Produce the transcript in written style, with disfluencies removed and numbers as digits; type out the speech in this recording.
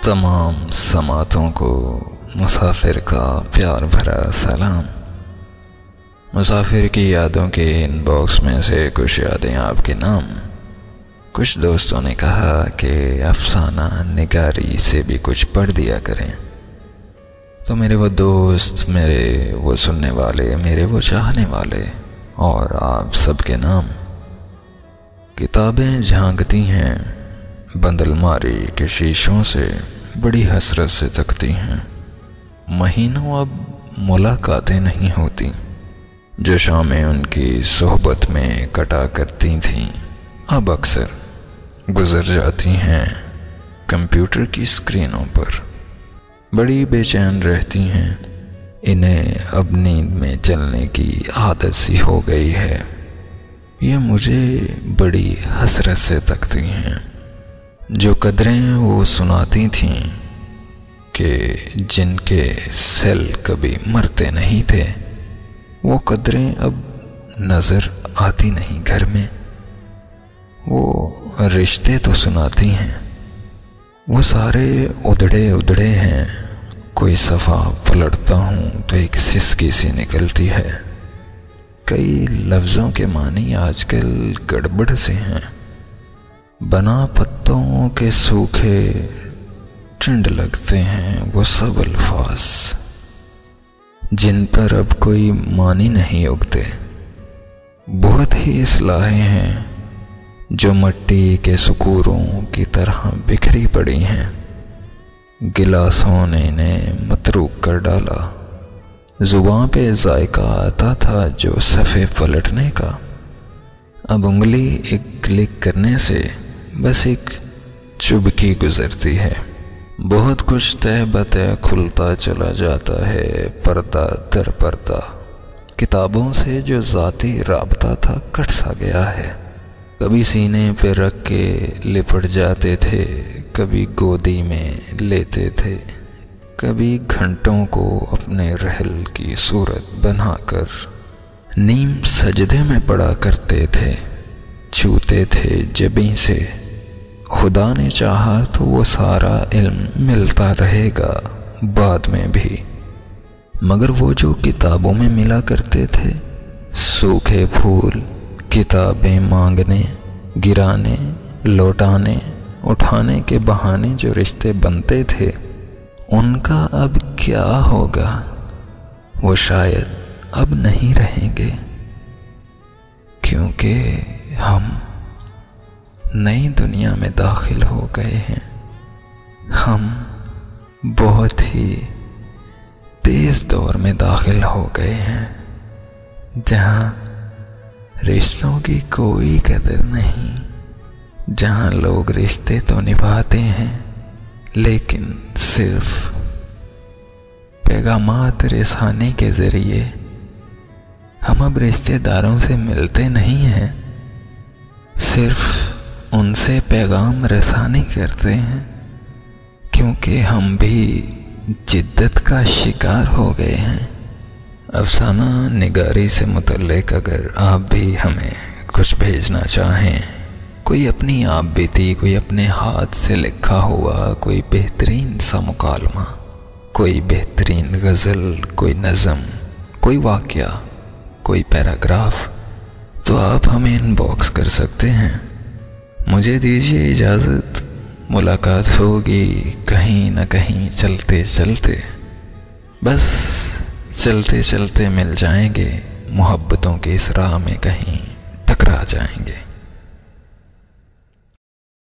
तमाम समातों को मुसाफिर का प्यार भरा सलाम। मुसाफिर की यादों के इनबॉक्स में से कुछ यादें आपके नाम। कुछ दोस्तों ने कहा कि अफसाना निगारी से भी कुछ पढ़ दिया करें। तो मेरे वो दोस्त, मेरे वो सुनने वाले, मेरे वो चाहने वाले और आप सबके नाम। किताबें झांकती हैं बंद अलमारी के शीशों से, बड़ी हसरत से तकती हैं। महीनों अब मुलाकातें नहीं होती जो शामें उनकी सोहबत में कटा करती थीं, अब अक्सर गुजर जाती हैं कंप्यूटर की स्क्रीनों पर। बड़ी बेचैन रहती हैं, इन्हें अब नींद में चलने की आदत सी हो गई है। ये मुझे बड़ी हसरत से तकती हैं। जो कदरें वो सुनाती थीं कि जिनके सेल कभी मरते नहीं थे, वो कदरें अब नज़र आती नहीं घर में। वो रिश्ते तो सुनाती हैं, वो सारे उधड़े उधड़े हैं। कोई सफ़ा पलटता हूँ तो एक सिसकी सी निकलती है। कई लफ्ज़ों के मानी आजकल गड़बड़ से हैं। बना पत्तों के सूखे चिंड लगते हैं वो सब अल्फाज, जिन पर अब कोई मानी नहीं उगते। बहुत ही इस्लाहें हैं जो मिट्टी के सुकूरों की तरह बिखरी पड़ी हैं। गिलासों ने इन्हें मतरूक कर डाला। जुबां पे जायका आता था जो सफ़े पलटने का, अब उंगली एक क्लिक करने से बस एक चुभकी गुजरती है। बहुत कुछ तय बतय खुलता चला जाता है पर्दा दर पर्दा। किताबों से जो ज़ाती राबता था कट सा गया है। कभी सीने पे रख के लिपट जाते थे, कभी गोदी में लेते थे, कभी घंटों को अपने रहल की सूरत बनाकर नीम सजदे में पड़ा करते थे। छूते थे जबीं से, खुदा ने चाहा तो वो सारा इल्म मिलता रहेगा बाद में भी। मगर वो जो किताबों में मिला करते थे, सूखे फूल किताबें मांगने, गिराने, लौटाने, उठाने के बहाने जो रिश्ते बनते थे, उनका अब क्या होगा? वो शायद अब नहीं रहेंगे, क्योंकि हम नई दुनिया में दाखिल हो गए हैं। हम बहुत ही तेज दौर में दाखिल हो गए हैं, जहाँ रिश्तों की कोई कदर नहीं, जहाँ लोग रिश्ते तो निभाते हैं लेकिन सिर्फ पैगामात रिसाने के ज़रिए। हम अब रिश्तेदारों से मिलते नहीं हैं, सिर्फ उनसे पैगाम रसानी करते हैं, क्योंकि हम भी जिद्दत का शिकार हो गए हैं। अफसाना निगारी से मुतल्लिक अगर आप भी हमें कुछ भेजना चाहें, कोई अपनी आप बीती, कोई अपने हाथ से लिखा हुआ कोई बेहतरीन सा मुकालमा, कोई बेहतरीन गज़ल, कोई नज़म, कोई वाक़या, कोई पैराग्राफ, तो आप हमें इनबॉक्स कर सकते हैं। मुझे दीजिए इजाज़त, मुलाकात होगी कहीं न कहीं चलते चलते। बस चलते चलते मिल जाएंगे, मोहब्बतों की इस राह में कहीं टकरा जाएंगे।